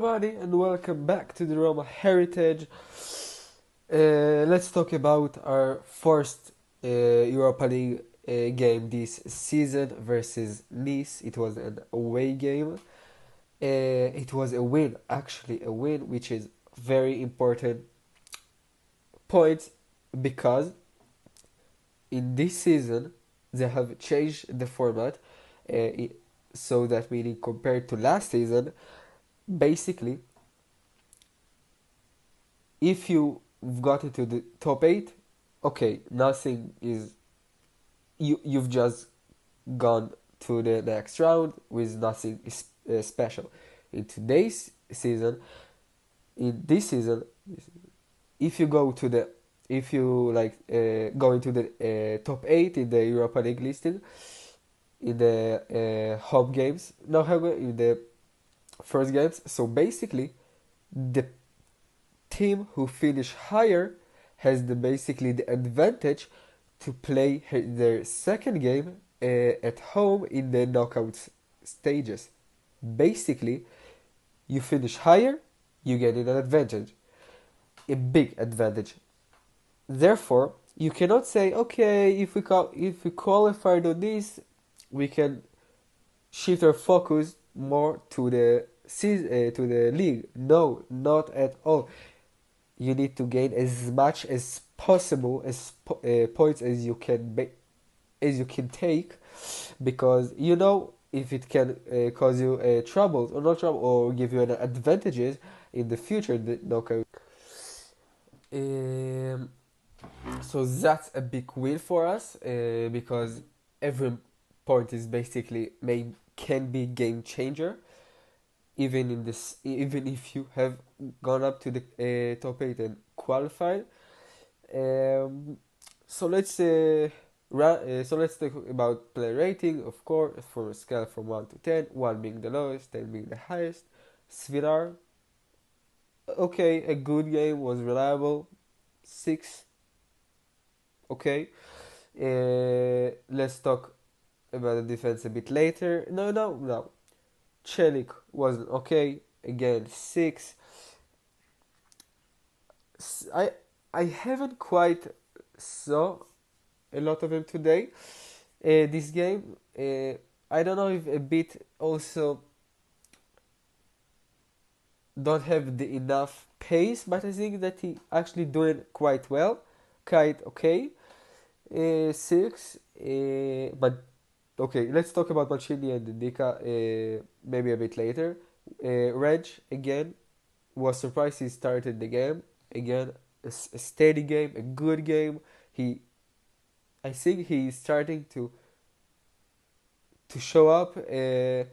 everybody, and welcome back to the Roma Heritage. Let's talk about our first Europa League game this season versus Nice. It was an away game. It was a win, actually, a win, which is very important point because in this season they have changed the format. So that meaning compared to last season, basically if you've got into the top eight, okay, nothing is you've just gone to the next round with nothing special. In today's season, in this season, if you go to the if you go into the top eight in the Europa League listing in the home games, no, in the first games. So basically, the team who finish higher has basically the advantage to play their second game at home in the knockout stages. Basically, you finish higher, you get an advantage, a big advantage. Therefore, you cannot say, okay, if we qualified on this, we can shift our focus more to the league. No, not at all. You need to gain as much as possible as points as you can take, because you know if it can cause you troubles or not trouble or give you an advantages in the future. Okay. Um, so that's a big win for us because every point is basically can be game changer even if you have gone up to the top 8 and qualified. um, so let's talk about player rating, of course, for a scale from 1 to 10, 1 being the lowest, 10 being the highest. Svilar, okay, a good game, was reliable. 6, okay. Let's talk about the defense a bit later. No. Chelik wasn't okay. Again, 6. I I haven't quite saw a lot of him today. This game, I don't know if a bit also don't have the enough pace, but I think that he actually doing quite well, quite okay. 6, but okay, let's talk about Mancini and Dika maybe a bit later. Reg, again, was surprised he started the game. Again, a steady game, a good game. I think he's starting to show up and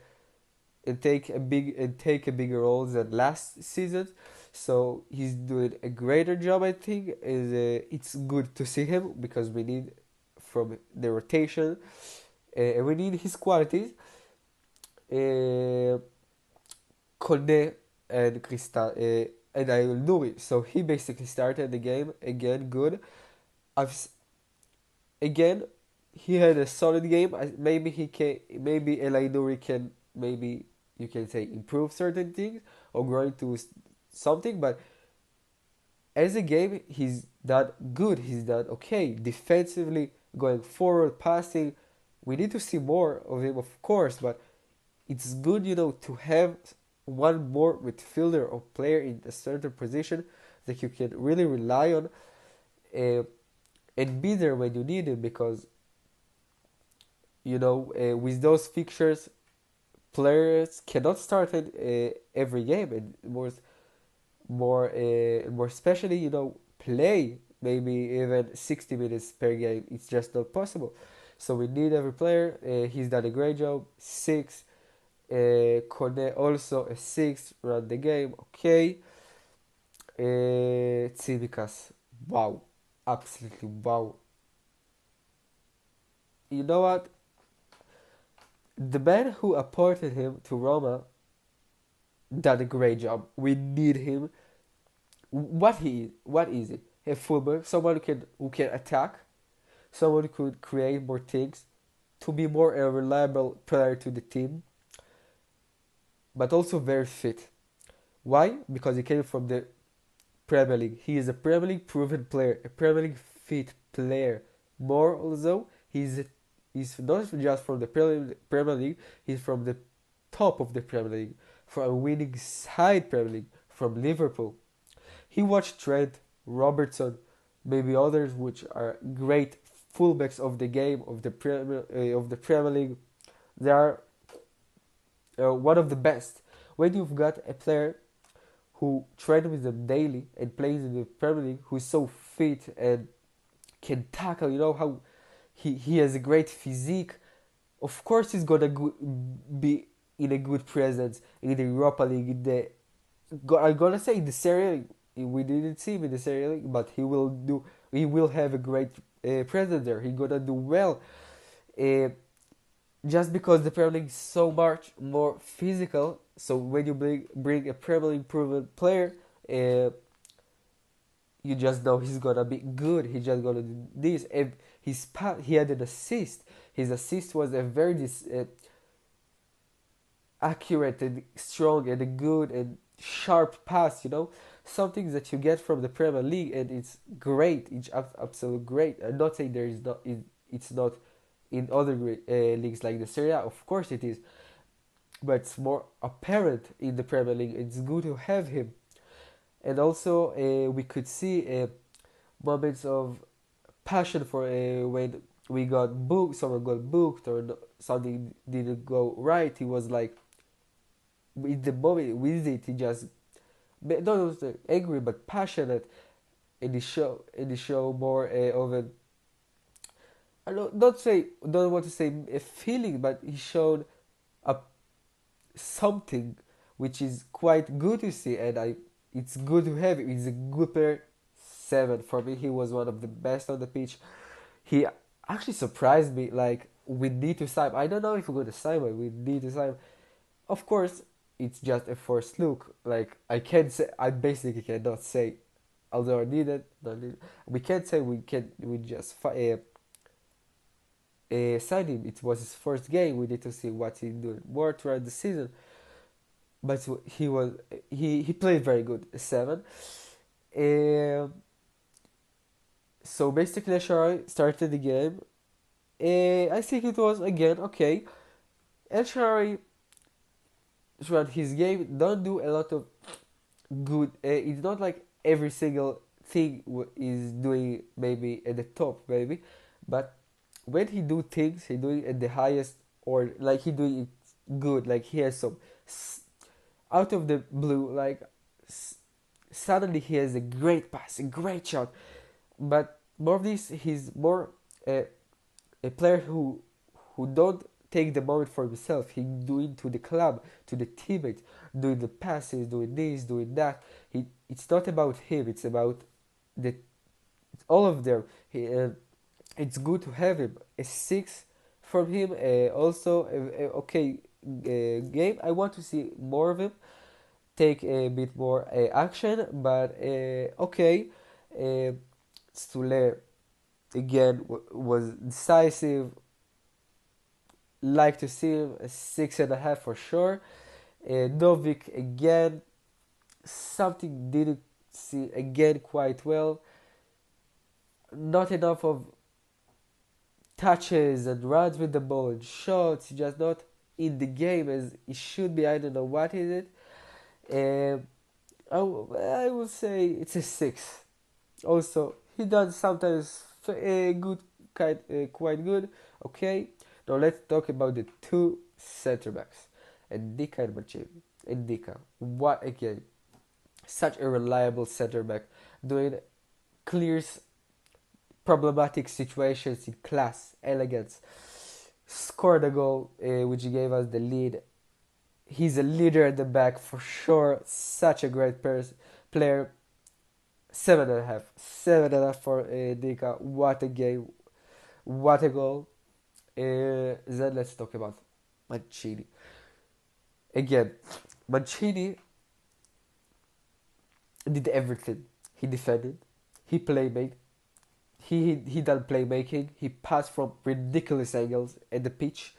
take a bigger role than last season. So he's doing a greater job, I think. It's good to see him because we need from the rotation and we need his qualities. Uh, Kone and and Ayul Nuri. So he basically started the game again. Good. I've again he had a solid game. Maybe he can. Maybe El Nuri can. Maybe you can say improve certain things or grow into something. But as a game, he's done good. He's done okay defensively, going forward, passing. We need to see more of him, of course. But it's good, to have one more midfielder or player in a certain position that you can really rely on uh, and be there when you need him, because with those fixtures, players cannot start every game, and more especially play maybe even 60 minutes per game. It's just not possible. So we need every player. He's done a great job. 6. Kone also a 6, run the game, okay. Tsimikas, wow, absolutely wow. You know what? The man who appointed him to Roma done a great job. We need him. What is it? A fullback, someone who can attack, someone who could create more things, to be more a reliable player to the team, but also very fit. Why? Because he came from the Premier League. He is a Premier League proven player, a Premier League fit player. More also, he's not just from the Premier League, he's from the top of the Premier League, from a winning side Premier League, from Liverpool. He watched Trent, Robertson, maybe others which are great fullbacks of the game of the Premier League. They are one of the best. When you've got a player who trains with them daily and plays in the Premier League, who's so fit and can tackle, you know how he has a great physique. Of course, he's gonna be in a good presence in the Europa League. I'm gonna say in the Serie A. We didn't see him in the Serie A, but he will do. He will have a great presence there. He's gonna do well. Uh, just because the Premier League is so much more physical. So when you bring a Premier League proven player, uh, you just know he's gonna be good. He's just gonna do this. And he had an assist. His assist was a very accurate and strong and a good and sharp pass. You know, something that you get from the Premier League, and it's great. It's absolutely great. I'm not saying there is not. It's not in other leagues like the Serie A. Of course it is, but it's more apparent in the Premier League. It's good to have him, and also we could see moments of passion for when we got booked, someone got booked, or something didn't go right. He was like, in the moment with it, he just not angry but passionate, and he show more of an I don't want to say a feeling, but he showed a something which is quite good to see, and it's good to have him. He's a good player. 7 for me. He was one of the best on the pitch. He actually surprised me. Like, we need to sign. I don't know if we're going to sign, but we need to sign. Of course, it's just a first look. Like, I basically cannot say, although I need it, not need it. We can't say we just sign him. It was his first game. We need to see what he doing more throughout the season. But he played very good. 7. Um so basically, Ashari started the game. I think it was again okay. Ashari throughout his game don't do a lot of good. It's not like every single thing is doing maybe at the top, maybe, but when he do things, he do it at the highest, or like he do it good. Like he has some out of the blue, like suddenly he has a great pass, a great shot. But more of this, he's more a player who don't take the moment for himself. He do it to the club, to the teammates, doing the passes, doing this, doing that. It's not about him. It's about the all of them. It's good to have him. A 6 from him. Also, okay game. I want to see more of him. Take a bit more action, but okay. Sule again was decisive. Like to see him a 6.5 for sure. Novik again, something didn't see again quite well. Not enough of touches and runs with the ball and shots. Just not in the game as it should be. I don't know what is it. I will say it's a 6. Also, he does sometimes good, quite good. Okay, now let's talk about the two center backs, Ndika and Mancini. Ndika, what a game! Such a reliable center back, doing clears problematic situations in class, elegance. Scored a goal, which gave us the lead. He's a leader at the back for sure. Such a great player. 7.5. 7.5 for Dika. What a game. What a goal. Then let's talk about Mancini. Again, Mancini did everything. He defended. He played. He done playmaking. He passed from ridiculous angles at the pitch,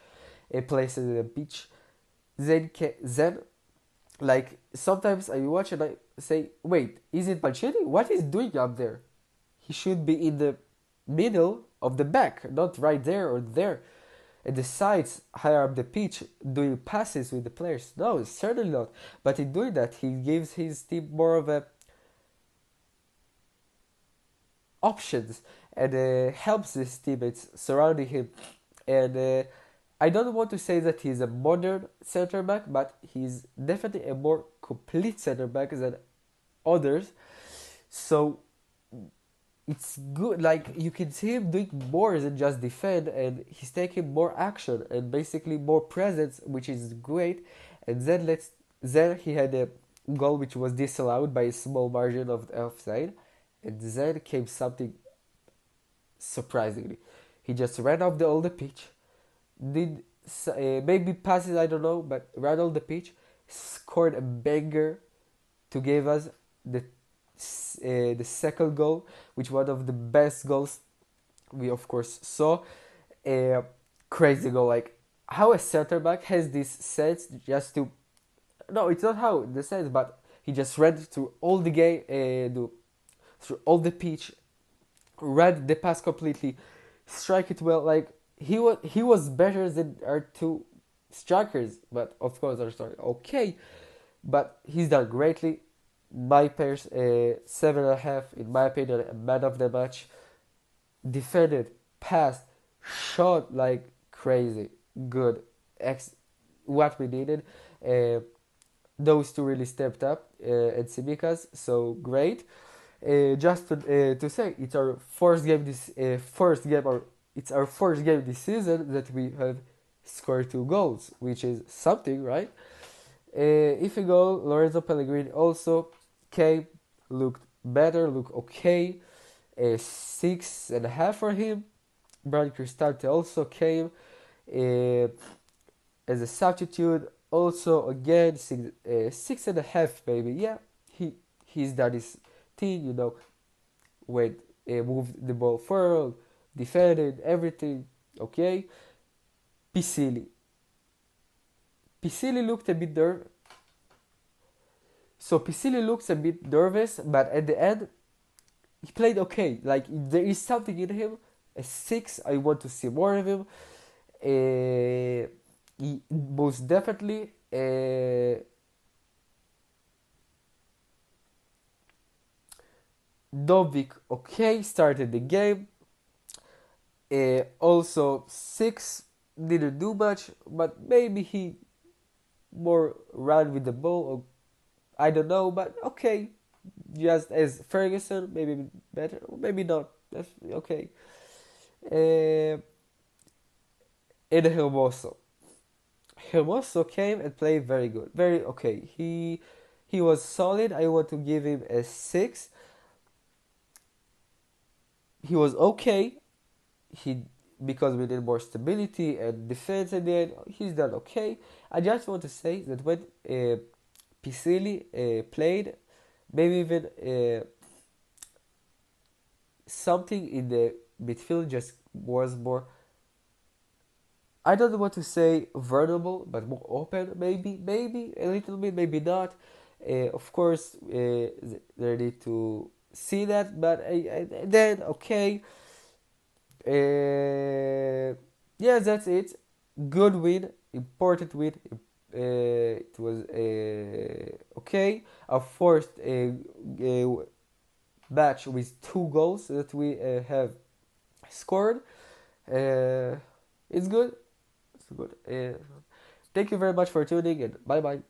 places in the pitch. Then Like sometimes I watch and I say, wait, is it Mancini? What is he doing up there? He should be in the middle of the back, not right there or there at the sides, higher up the pitch, doing passes with the players. No, certainly not. But in doing that, he gives his team more of a options and helps his teammates surrounding him. And I don't want to say that he's a modern center back, but he's definitely a more complete center back than others. So it's good. Like you can see him doing more than just defend, and he's taking more action and basically more presence, which is great. And then he had a goal which was disallowed by a small margin of the offside, and then came something surprisingly. He just ran off all the pitch, did maybe passes, I don't know, but ran all the pitch, scored a banger to give us the second goal, which one of the best goals we of course saw. A crazy goal, like how a center back has this sense just to, no, it's not how the sense, but he just ran through all the game, through all the pitch, read the pass completely, strike it well. Like he was better than our two strikers, but of course our striker okay, but he's done greatly. My pairs 7.5 in my opinion, a man of the match. Defended, passed, shot like crazy, good. What we needed. Uh, those two really stepped up, and Simikas, so great. Just to say, it's our first game this season that we have scored 2 goals, which is something, right? If we go, Lorenzo Pellegrini also came, looked better, looked okay. 6.5 for him. Brian Cristante also came uh, as a substitute. Also, again, 6.5 maybe. Yeah, he's done his thing, when moved the ball forward, defended everything. Okay, Pisili. Pisili looked a bit nervous. So Pisili looks a bit nervous, but at the end he played okay. Like there is something in him. A 6. I want to see more of him. Most definitely. Novik okay, started the game. Also 6, didn't do much, but maybe he more ran with the ball. Or, I don't know, but okay, just as Ferguson, maybe better, or maybe not. That's okay. Uh, and Hermoso. Hermoso came and played very good, very okay. He was solid. I want to give him a 6. He was okay. He Because we need more stability and defense at the end. He's done okay. I just want to say that when Pisili played, maybe even something in the midfield just was more, I don't want to say vulnerable, but more open, maybe a little bit, maybe not. Of course, they need to see that, but then okay. Yeah, that's it. Good win, important win. It was okay. Our first match with 2 goals that we have scored. Uh, it's good. It's good. Thank you very much for tuning in. Bye bye.